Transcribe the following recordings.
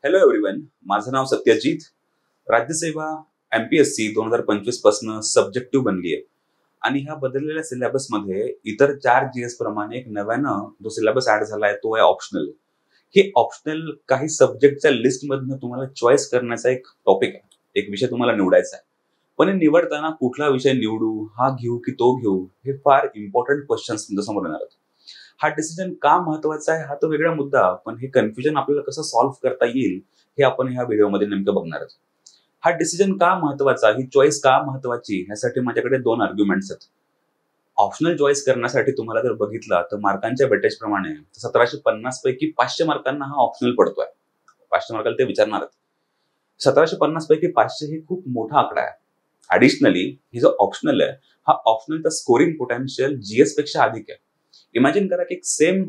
Hello everyone, माझं नाव Satyajit. राज्यसेवा MPSC 2025 पासून subjective बनली आहे आणि ह्या बदललेल्या सिलेबस मध्ये इतर 4 GS प्रमाणे एक नव्यानं जो सिलेबस ऍड झालाय तो आहे ऑप्शनल. हे ऑप्शनल काही सब्जेक्टच्या लिस्ट मधनं तुम्हाला चॉईस करण्याचा एक टॉपिक आहे, एक विषय तुम्हाला निवडायचा आहे. पण हे निवडताना कुठला विषय निवडू, हा घेऊ की तो घेऊ, हे फार इम्पॉर्टंट क्वेश्चन्स तुमच्या समोर येणार आहेत. हा डिसिजन का महत्वाचा आहे हा तो वेगळा मुद्दा, पण हे कन्फ्युजन आपल्याला कसं सॉल्व्ह करता येईल हे आपण ह्या व्हिडिओमध्ये नेमकं बघणार आहोत. हा डिसिजन का महत्वाचा, ही चॉईस का महत्वाची, ह्यासाठी माझ्याकडे 2 आर्ग्युमेंट्स आहेत. ऑप्शनल चॉईस करण्यासाठी तुम्हाला जर बघितला तर मार्कांच्या वेटेज प्रमाणे 1750 पैकी 500 मार्कांना हा ऑप्शनल पडतोय. 500 मार्काला ते विचारणार आहेत. 1750 पैकी 500 हे खूप मोठा आकडा आहे. ऍडिशनली ही जो ऑप्शनल आहे, हा ऑप्शनलचा स्कोरिंग पोटेन्शियल GS पेक्षा अधिक आहे. इमॅजिन करा की एक सेम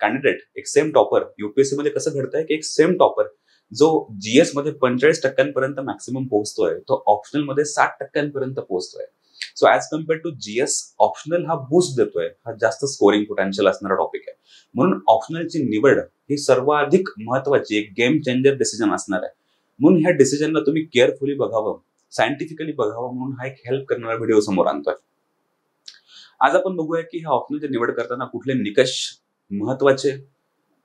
कॅन्डिडेट, एक सेम टॉपर, UPSC मध्ये कसं घडतंय की एक सेम टॉपर जो GS मध्ये 45% मॅक्सिमम पोहोचतोय, तो ऑप्शनल मध्ये 60% पोहोचतोय. So as compare to GS, optional हा बूस्ट देतोय, हा जास्त स्कोरिंग पोटेन्शियल असणारा टॉपिक आहे. म्हणून ऑप्शनलची निवड ही सर्वाधिक महत्वाची एक गेम चेंजर डिसिजन असणार आहे. म्हणून ह्या डिसिजनला तुम्ही केअरफुली बघावं, सायंटिफिकली बघावं, म्हणून हा एक हेल्प करणारा व्हिडिओ समोर आणतोय. आज आपण बघूया की ह्या ऑप्शनलची निवड करताना कुठले निकष महत्वाचे,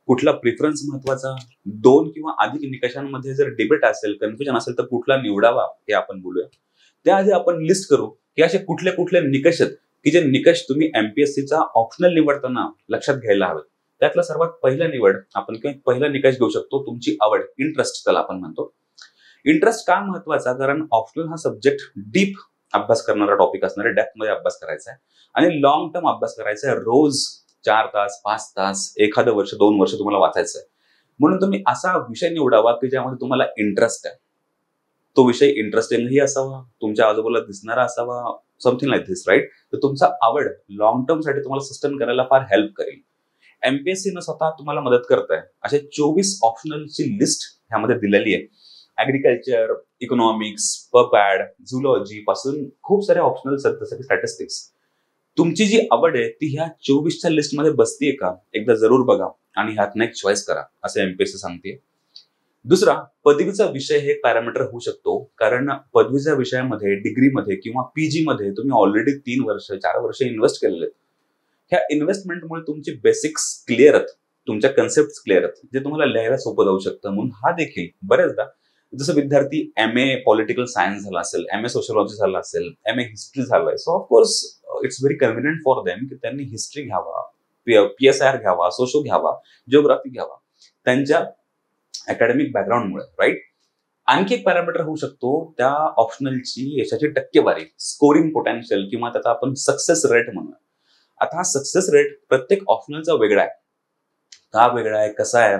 कुठला प्रिफरन्स महत्वाचा, 2 किंवा अधिक निकषांमध्ये जर डिबेट असेल, कन्फ्युजन असेल तर कुठला निवडावा हे आपण बोलूया. त्याआधी आपण लिस्ट करू की असे कुठले कुठले निकष आहेत की जे निकष तुम्ही MPSCचा ऑप्शनल निवडताना लक्षात घ्यायला हवेत. त्यातला सर्वात पहिला निवड आपण पहिला निकष घेऊ शकतो, तुमची आवड, इंटरेस्ट त्याला आपण म्हणतो. इंटरेस्ट का महत्वाचा, कारण ऑप्शनल हा सब्जेक्ट डीप अभ्यास करणारा टॉपिक असणार आहे, डेप्थ मध्ये अभ्यास करायचा आहे आणि लॉंग टर्म अभ्यास करायचा आहे. रोज 4 तास, 5 तास, एखादं वर्ष, 2 वर्ष तुम्हाला वाचायचं आहे. म्हणून तुम्ही असा विषय निवडावा की ज्यामध्ये तुम्हाला इंटरेस्ट आहे. तो विषय इंटरेस्टिंगही असावा, तुमच्या आजूबाजूला दिसणारा असावा, समथिंग लाईक दिस, राईट. तर तुमचा आवड लॉंग टर्म साठी तुम्हाला सस्टेन करायला फार हेल्प करेल. MPSC न स्वतः तुम्हाला मदत करत आहे. असे 24 ऑप्शनलची लिस्ट ह्यामध्ये दिलेली आहे. ऍग्रिकल्चर, इकॉनॉमिक्स, पबॅड, झुलॉजी पासून खूप सारे ऑप्शनल्स आहेत, जसं की स्टॅटिस्टिक्स. तुमची जी आवड आहे ती ह्या 24च्या लिस्टमध्ये बसतीये का, एकदा जरूर बघा आणि ह्यातनं एक चॉईस करा, असं MPSC सांगते. दुसरा, पदवीचा विषय हे पॅरामीटर होऊ शकतो, कारण पदवीच्या विषयामध्ये, डिग्रीमध्ये किंवा PG मध्ये तुम्ही ऑलरेडी 3 वर्ष, 4 वर्ष इन्व्हेस्ट केलेले आहेत. ह्या इन्व्हेस्टमेंटमुळे तुमची बेसिक्स क्लिअर आहेत, तुमच्या कन्सेप्ट क्लिअर आहेत, जे तुम्हाला लिहायला सोपं जाऊ शकतं. म्हणून हा देखील बऱ्याचदा, जसं विद्यार्थी MA पॉलिटिकल सायन्स झाला असेल, MA सोशलॉजी झाला असेल, MA हिस्ट्री झालाय, so of course it's very convenient for them की त्यांनी हिस्ट्री घ्यावा, PSR घ्यावा, सोशो घ्यावा, जिओग्राफी घ्यावा, त्यांच्या अकॅडमिक बॅकग्राऊंडमुळे, राईट. आणखी एक पॅरामीटर होऊ शकतो त्या ऑप्शनलची यशाची टक्केवारी, स्कोरिंग पोटेन्शियल, किंवा त्याचा आपण सक्सेस रेट म्हणूया. आता हा सक्सेस रेट प्रत्येक ऑप्शनलचा वेगळा आहे. का वेगळा आहे, कसा आहे,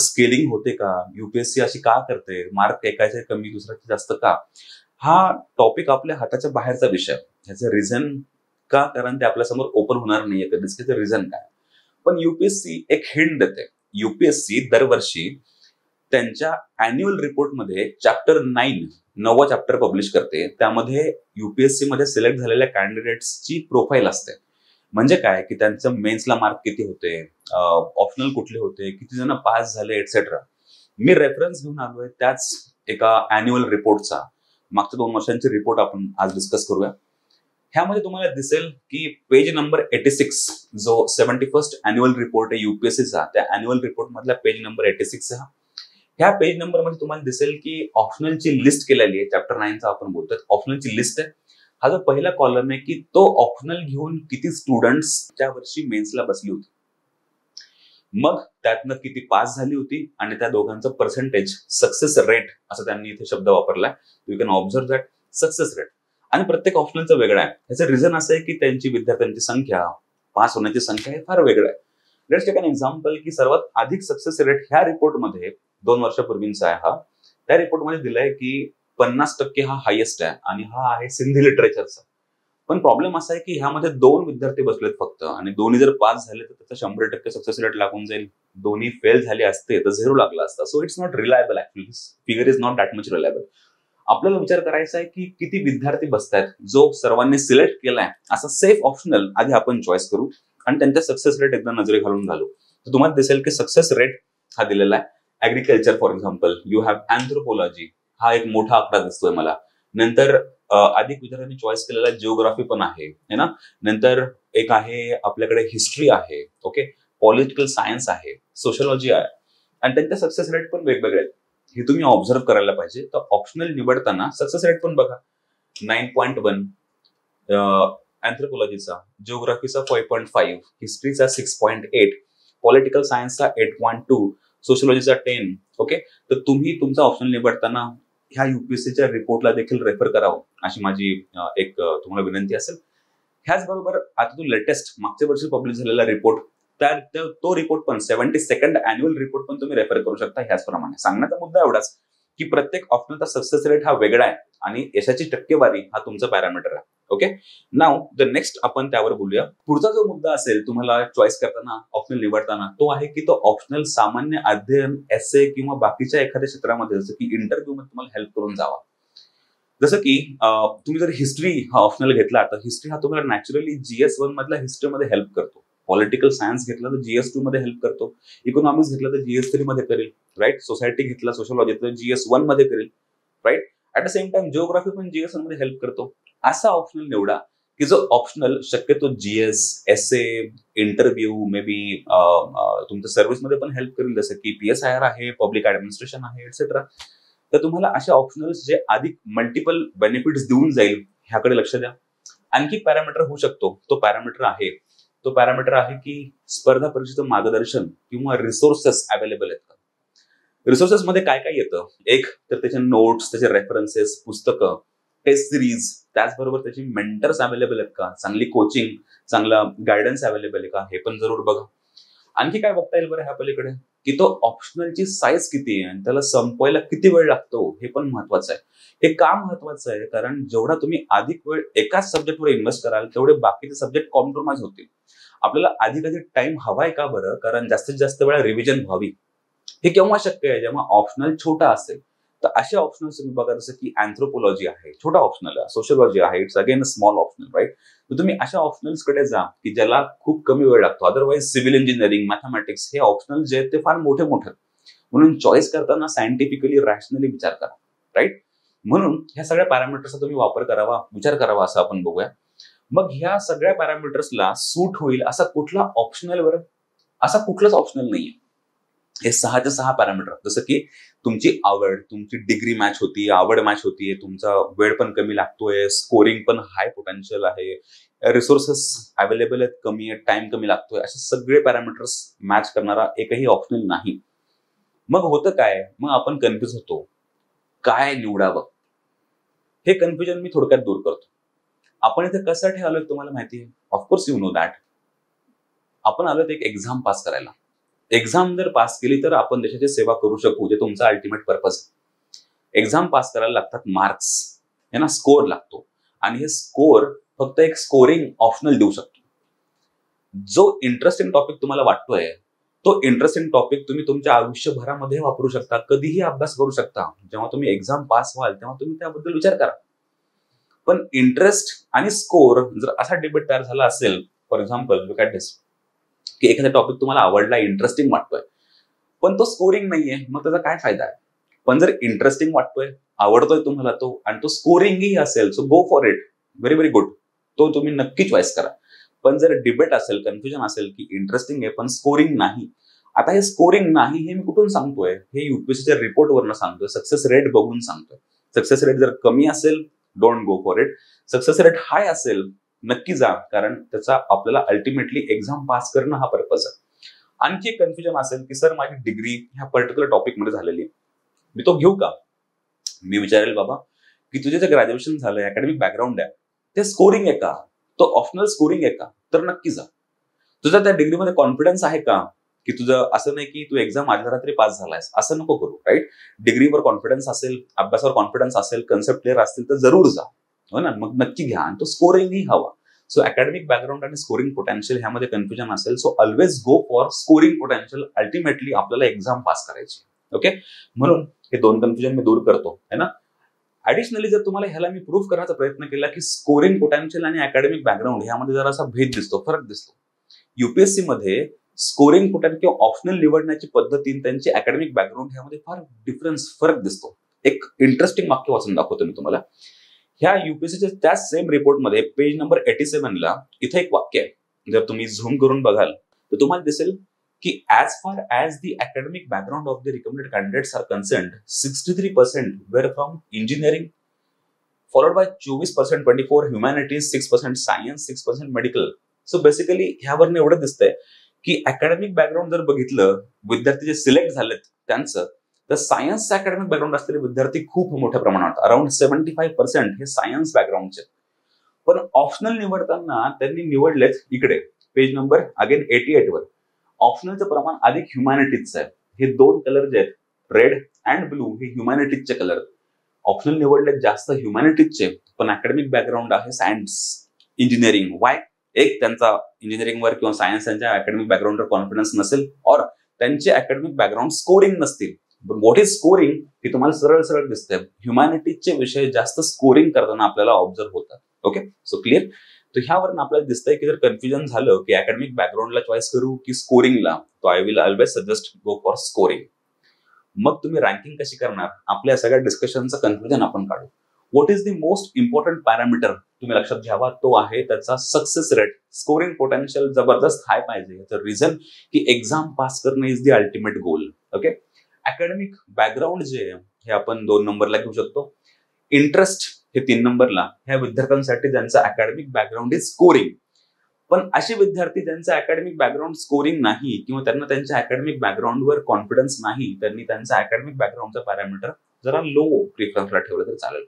स्केलिंग होते का, UPSC अशी का करते, मार्क एकाचे कमी दुसऱ्याचे जास्त का, हा टॉपिक आपल्या हाताच्या बाहेरचा विषय. ह्याचं रिझन का, कारण ते आपल्यासमोर ओपन होणार नाहीये कधीच त्याचं रिझन काय. पण UPSC एक हिंट देते. UPSC दरवर्षी त्यांच्या अॅन्युअल रिपोर्टमध्ये चॅप्टर 9वा चॅप्टर पब्लिश करते. त्यामध्ये UPSC मध्ये सिलेक्ट झालेल्या कॅन्डिडेट्सची प्रोफाईल असते. म्हणजे काय की त्यांचं मेन्सला मार्क किती होते, ऑप्शनल कुठले होते, किती जण पास झाले, एटसेट्रा. मी रेफरन्स घेऊन आलोय त्याच एका अॅन्युअल रिपोर्टचा. मागच्या 2 वर्षांची रिपोर्ट आपण आज डिस्कस करूया. ह्यामध्ये तुम्हाला दिसेल की पेज नंबर 86, जो 71st अॅन्युअल रिपोर्ट आहे UPSCचा, त्या अॅन्युअल रिपोर्ट मधला पेज नंबर 86 हा. ह्या पेज नंबर मध्ये तुम्हाला दिसेल की ऑप्शनलची लिस्ट केलेली आहे. चॅप्टर 9चा आपण बोलतोय, ऑप्शनलची लिस्ट आहे. हा जो पहिला कॉलम आहे की तो ऑप्शनल घेऊन किती स्टुडंट्स त्या वर्षी मेन्सला बसली होती, मग त्यातनं किती पास झाली होती, आणि त्या दोघांचं पर्सेंटेज, सक्सेस रेट असं त्यांनी इथे शब्द वापरलाय. You can observe that, success rate. आणि प्रत्येक ऑप्शनलचं वेगळं आहे. ह्याचं रिझन असं आहे की त्यांची विद्यार्थ्यांची संख्या, पास होण्याची संख्या हे फार वेगळं आहे. लेट्स टेक एन एक्झाम्पल की सर्वात अधिक सक्सेस रेट ह्या रिपोर्टमध्ये 2 वर्षापूर्वीचा आहे हा. त्या रिपोर्टमध्ये दिलाय की 50% हा हायेस्ट आहे आणि हा आहे सिंधी लिटरेचरचा. पण प्रॉब्लेम असा आहे की ह्यामध्ये 2 विद्यार्थी बसलेत फक्त, आणि दोन्ही जर पास झाले तर त्याचा 100% सक्सेस रेट लागून जाईल. दोन्ही फेल झाले असते तर 0 लागला असता. So it's not reliable, actually figure is not that much reliable. आपल्याला विचार करायचा आहे की किती विद्यार्थी बसतायत, जो सर्वांनी सिलेक्ट केलाय असा सेफ ऑप्शनल आधी आपण चॉईस करू आणि त्यांच्या सक्सेस रेट एकदा नजरे घालून घालू. तर तुम्हाला दिसेल की सक्सेस रेट हा दिलेला आहे agriculture for example, you have anthropology, हा एक मोठा आकडा दिसतोय मला. नंतर अधिक विद्यार्थ्यांनी चॉईस केलेला जिओग्राफी पण आहे ना. नंतर एक आहे आपल्याकडे हिस्ट्री आहे, ओके, पॉलिटिकल सायन्स आहे, सोशलॉजी आहे, आणि त्यांचे सक्सेस रेट पण वेगवेगळे आहेत. हे तुम्ही ऑब्झर्व्ह करायला पाहिजे. तर ऑप्शनल निवडताना सक्सेस रेट पण बघा, 9.1 अँथ्रोपोलॉजीचा, जिओग्राफीचा 5.5, हिस्ट्रीचा 6.8, पॉलिटिकल सायन्सचा 8.2, सोशलॉजीचा 10. ओके, तर तुम्ही तुमचा ऑप्शनल निवडताना ह्या युपीएससीच्या रिपोर्टला देखील रेफर करावं, अशी माझी एक तुम्हाला विनंती असेल. ह्याचबरोबर आता तो लेटेस्ट मागच्या वर्षी पब्लिश झालेला रिपोर्ट, तो रिपोर्ट पण 72nd अॅन्युअल रिपोर्ट पण तुम्ही रेफर करू शकता. ह्याचप्रमाणे सांगण्याचा मुद्दा एवढाच की प्रत्येक ऑप्शनचा सक्सेस रेट हा वेगळा आहे आणि यशाची टक्केवारी हा तुमचा पॅरामीटर आहे. ओके, नाव द नेक्स्ट आपण त्यावर बोलूया. पुढचा जो मुद्दा असेल तुम्हाला चॉईस करताना, ऑप्शनल निवडताना, तो आहे की तो ऑप्शनल सामान्य अध्ययन, एसे किंवा बाकीच्या एखाद्या क्षेत्रामध्ये जसं की इंटरव्ह्यू मध्ये तुम्हाला हेल्प करून जावा. जसं की तुम्ही जर हिस्ट्री हा ऑप्शनल घेतला तर हिस्ट्री हा तुम्हाला नॅचरली GS1 मधल्या हिस्ट्रीमध्ये हेल्प करतो. पॉलिटिकल सायन्स घेतला तर GS2 मध्ये हेल्प करतो. इकॉनॉमिक्स घेतला तर GS3 मध्ये करेल, राईट. सोसायटी घेतला, सोशलॉजी तर GS1 मध्ये करेल, right. At the same time geography पण GS1 मध्ये हेल्प करतो. असा ऑप्शनल निवडा की जो ऑप्शनल शक्यतो GS, essay, interview, may be तुमच्या सर्व्हिसमध्ये पण हेल्प करेल, जसं की PSIR आहे, पब्लिक ऍडमिनिस्ट्रेशन आहे, एक्सेट्रा. तर तुम्हाला अशा ऑप्शनल्स जे अधिक मल्टिपल बेनिफिट्स देऊन जाईल ह्याकडे लक्ष द्या. आणखी पॅरामीटर होऊ शकतो, तो पॅरामीटर आहे की स्पर्धा परीक्षेचं मार्गदर्शन किंवा रिसोर्सेस अवेलेबल आहेत का. रिसोर्सेस मध्ये काय काय येतं, एक तर त्याचे नोट्स, त्याचे रेफरन्सेस, पुस्तकं, टेस्ट सिरीज, त्याचबरोबर त्याची मेंटर्स अवेलेबल आहेत का, चांगली कोचिंग, चांगला गायडन्स अवेलेबल आहे का, हे पण जरूर बघा. आणखी काय बघता येईल बरं ह्या पलीकडे, की तो ऑप्शनलची साईज किती आहे आणि त्याला संपवायला किती वेळ लागतो, हे पण महत्वाचं आहे. हे का महत्वाचं आहे, कारण जेवढा तुम्ही अधिक वेळ एकाच सब्जेक्टवर इन्व्हेस्ट कराल तेवढे बाकीचे सब्जेक्ट कॉम्प्रोमाइज होतील. आपल्याला अधिक टाइम हवाय का बरं, कारण जास्तीत जास्त वेळा रिव्हिजन व्हावी. हे केव्हा शक्य आहे, जेव्हा ऑप्शनल छोटा असेल. तर असे ऑप्शनल तुम्ही बघा, जसं की अँथ्रोपोलॉजी आहे, छोटा ऑप्शनल आहे, सोशलॉजी आहे, it's again small optional, right. तर तुम्ही अशा ऑप्शनल्स कडे जा की ज्याला खूप कमी वेळ लागतो. अदरवाईज सिव्हिल इंजिनिअरिंग, मॅथमॅटिक्स हे ऑप्शनल जे आहेत ते फार मोठे मोठे, म्हणून चॉईस करताना सायंटिफिकली, रॅशनली विचार करा, राईट. म्हणून ह्या सगळ्या पॅरामीटर्सचा तुम्ही वापर करावा, विचार करावा, असं आपण बघूया. मग ह्या सगळ्या पॅरामीटर्सला सूट होईल असा कुठला ऑप्शनल, बरं असा कुठलाच ऑप्शनल नाहीये. हे 6च्या 6 पॅरामीटर, जसं की तुमची आवड, तुमची डिग्री मॅच होती, आवड मॅच होतीये, तुमचा वेळ पण कमी लागतोय, स्कोरिंग पण हाय पोटेन्शियल आहे, रिसोर्सेस अवेलेबल आहेत कमी आहेत, टाइम कमी लागतोय, असे सगळे पॅरामीटर्स मॅच करणारा एकही ऑप्शनल नाही. मग होतं काय, मग आपण कन्फ्युज होतो, काय निवडावं. हे कन्फ्युजन मी थोडक्यात दूर करतो. आपण इथे कशासाठी आलोय तुम्हाला माहिती आहे, ऑफकोर्स यू नो दॅट. आपण आलोय एक एक्झाम पास करायला. एक्झाम जर पास केली तर आपण देशाची सेवा करू शकू, जे तुमचा अल्टिमेट पर्पज आहे. एक्झाम पास करायला लागतात मार्क्स, हे ना, स्कोर लागतो, आणि हे स्कोर फक्त एक स्कोरिंग ऑप्शनल देऊ शकतो. जो इंटरेस्टिंग टॉपिक तुम्हाला वाटतोय, तो इंटरेस्टिंग टॉपिक तुम्ही तुमच्या आयुष्यभरामध्ये वापरू शकता, कधीही अभ्यास करू शकता. जेव्हा तुम्ही एक्झाम पास व्हाल तेव्हा तुम्ही त्याबद्दल विचार करा. पण इंटरेस्ट आणि स्कोर जर असा डिबेट तयार झाला असेल, फॉर एक्झाम्पल लुक ॲट दिस, की एखादा टॉपिक तुम्हाला आवडला, इंटरेस्टिंग वाटतोय, पण तो स्कोरिंग नाहीये, मग त्याचा काय फायदा आहे. पण जर इंटरेस्टिंग वाटतोय, आवडतोय तुम्हाला तो, आणि तो स्कोरिंगही असेल, so go for it, very very good, तो तुम्ही नक्की चॉईस करा. पण जर डिबेट असेल, कन्फ्युजन असेल की इंटरेस्टिंग आहे पण स्कोरिंग नाही, आता हे स्कोरिंग नाही हे मी कुठून सांगतोय, हे युपीएससीच्या रिपोर्ट वरनं सांगतोय, सक्सेस रेट बघून सांगतोय. सक्सेस रेट जर कमी असेल, don't go for it. Success rate high असेल, नक्की जा, कारण त्याचा आपल्याला अल्टिमेटली एक्झाम पास करणं हा पर्पज आहे. आणखी एक कन्फ्युजन असेल की सर माझी डिग्री ह्या पर्टिक्युलर टॉपिक मध्ये झालेली, मी तो घेऊ का. मी विचारेल बाबा की तुझे जे ग्रॅज्युएशन झालंय, अकॅडमिक बॅकग्राऊंड आहे, ते स्कोरिंग आहे का, तो ऑप्शनल स्कोरिंग आहे का, तर नक्की जा. तुझा त्या डिग्रीमध्ये कॉन्फिडन्स आहे का, की तुझं असं नाही की तू एक्झाम आदल्या रात्री पास झालायस, असं नको करू, राईट. डिग्रीवर कॉन्फिडन्स असेल, अभ्यासावर कॉन्फिडन्स असेल, कन्सेप्ट क्लिअर असतील तर जरूर जा, हो ना, मग नक्की घ्या. आणि तो स्कोरिंगही हवा. सो अकॅडमिक बॅकग्राऊंड आणि स्कोरिंग पोटेन्शियल ह्यामध्ये कन्फ्युजन असेल, so always go for scoring potential. Ultimately आपल्याला एक्झाम पास करायची, ओके. म्हणून हे दोन कन्फ्युजन मी दूर करतो, है ना. ऍडिशनली जर तुम्हाला ह्याला मी प्रूव्ह करण्याचा प्रयत्न केला की स्कोरिंग पोटेन्शियल आणि अकॅडमिक बॅकग्राऊंड ह्यामध्ये जरा असा भेद दिसतो, फरक दिसतो. युपीएससी मध्ये स्कोरिंग पोटॅन्शियल किंवा ऑप्शनल निवडण्याची पद्धती, त्यांची अकॅडमिक बॅकग्राऊंड ह्यामध्ये फार फरक दिसतो. एक इंटरेस्टिंग वाक्य वाचून दाखवतो मी तुम्हाला. ह्या युपीएससीच्या त्याच सेम रिपोर्टमध्ये पेज नंबर 87 ला इथे एक वाक्य आहे. जर तुम्ही झूम करून बघाल तर तुम्हाला दिसेल की as far as the academic background of the recommended candidates are concerned, 63% were from engineering, followed by 24%, 24 humanities, 6% science, 6% medical. So basically ह्यावरून एवढं दिसतंय की अकॅडमिक बॅकग्राऊंड जर बघितलं, विद्यार्थी जे सिलेक्ट झालेत त्यांचं, तर सायन्सचं अकॅडमिक बॅकग्राऊंड असलेले विद्यार्थी खूप मोठ्या प्रमाणात, अराउंड 75% हे सायन्स बॅकग्राऊंडचे. पण ऑप्शनल निवडताना त्यांनी निवडलेत इकडे पेज नंबर अगेन 88 वर ऑप्शनलचं प्रमाण अधिक ह्युमॅनिटीजचं आहे. हे दोन कलर जे आहेत, रेड अँड ब्लू, हे ह्युमॅनिटीजचे कलर. ऑप्शनल निवडलेत जास्त ह्युमॅनिटीजचे, पण अकॅडमिक बॅकग्राऊंड आहे सायन्स, इंजिनिअरिंग. वाय? एक, त्यांचा इंजिनिअरिंगवर किंवा सायन्स त्यांच्या अकॅडमिक बॅकग्राऊंडवर कॉन्फिडन्स नसेल, और त्यांचे अकॅडमिक बॅकग्राऊंड स्कोरिंग नसतील. व्हॉट इज स्कोरिंग हे तुम्हाला सरळ सरळ दिसतंय. ह्युमॅनिटीजचे विषय जास्त स्कोरिंग करताना आपल्याला ऑब्झर्व होतात. Okay, so clear. तर ह्यावरून आपल्याला दिसतंय की जर कन्फ्युजन झालं की अकॅडमिक बॅकग्राऊंडला चॉईस करू की स्कोरिंगला, तो I will always suggest go for scoring. मग तुम्ही रँकिंग कशी करणार, आपल्या सगळ्या डिस्कशनचं कन्क्लुजन आपण काढू. What is the most important parameter तुम्ही लक्षात घ्यावा, तो आहे त्याचा सक्सेस रेट. स्कोरिंग पोटेन्शियल जबरदस्त हाय पाहिजे. याचं रिझन की एक्झाम पास करणं is the ultimate goal. Okay, academic background जे हे आपण 2 नंबरला घेऊ शकतो. इंटरेस्ट हे 3 नंबरला. ह्या विद्यार्थ्यांसाठी ज्यांचं अकॅडमिक बॅकग्राऊंड इज स्कोरिंग. पण असे विद्यार्थी ज्यांचं अकॅडमिक बॅकग्राऊंड स्कोरिंग नाही किंवा त्यांना त्यांच्या अकॅडमिक बॅकग्राऊंडवर कॉन्फिडन्स नाही, त्यांनी त्यांचा अकॅडमिक बॅकग्राऊंडचा पॅरामीटर जरा लो प्रिफरन्सला ठेवलं तर चालेल.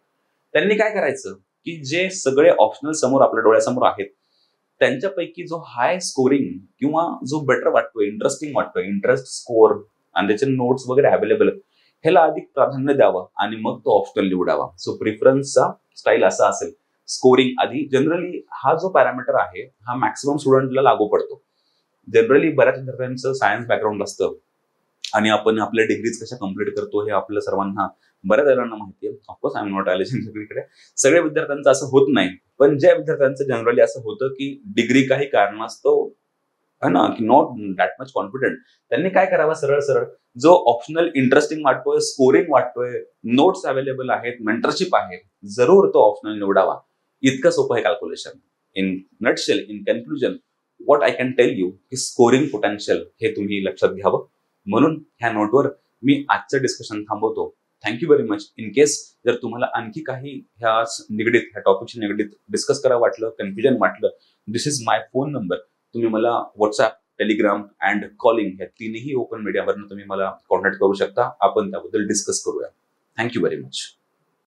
त्यांनी काय करायचं की जे सगळे ऑप्शनल समोर आपल्या डोळ्यासमोर आहेत त्यांच्यापैकी जो हाय स्कोरिंग किंवा जो बेटर वाटतोय, इंटरेस्टिंग वाटतोय, इंटरेस्ट स्कोर आणि त्याचे नोट्स वगैरे अवेलेबल आहेत, ह्याला अधिक प्राधान्य द्यावं आणि मग तो ऑप्शनल निवडावा. सो प्रिफरन्सचा स्टाईल असा असेल, स्कोरिंग आधी. जनरली हा जो पॅरामीटर आहे हा मॅक्सिमम स्टुडंटला लागू पडतो. जनरली बऱ्याच विद्यार्थ्यांचं सायन्स बॅकग्राऊंड असतं आणि आपण आपल्या डिग्रीज कशा कम्प्लीट करतो हे आपल्या सर्वांना, बऱ्याच जणांना माहिती आहे. ऑफकोर्स आय एम नॉट ॲलिजिंग सगळीकडे, सगळ्या विद्यार्थ्यांचं असं होत नाही. पण ज्या विद्यार्थ्यांचं जनरली असं होतं की डिग्री काही कारणास्तव है ना, की नॉट दॅट मच कॉन्फिडंट, त्यांनी काय करावं, सरळ सरळ जो ऑप्शनल इंटरेस्टिंग वाटतोय, स्कोरिंग वाटतोय, नोट्स अवेलेबल आहेत, मेंटरशिप आहे, जरूर तो ऑप्शनल निवडावा. इतकं सोपं आहे calculation. In nutshell, in conclusion, what I can tell you की स्कोरिंग पोटेन्शियल हे तुम्ही लक्षात घ्यावं. म्हणून ह्या नोटवर मी आजचं डिस्कशन थांबवतो. Thank you very much. In case जर तुम्हाला आणखी काही ह्या निगडीत, ह्या टॉपिकशी निगडीत डिस्कस करावं वाटलं, कन्फ्युजन वाटलं, दिस इज माय फोन नंबर. तुम्ही मला व्हॉट्सअप, टेलिग्राम अँड कॉलिंग या तिन्ही ओपन मीडियावरनं तुम्ही मला कॉन्टॅक्ट करू शकता. आपण त्याबद्दल डिस्कस करूया. Thank you very much.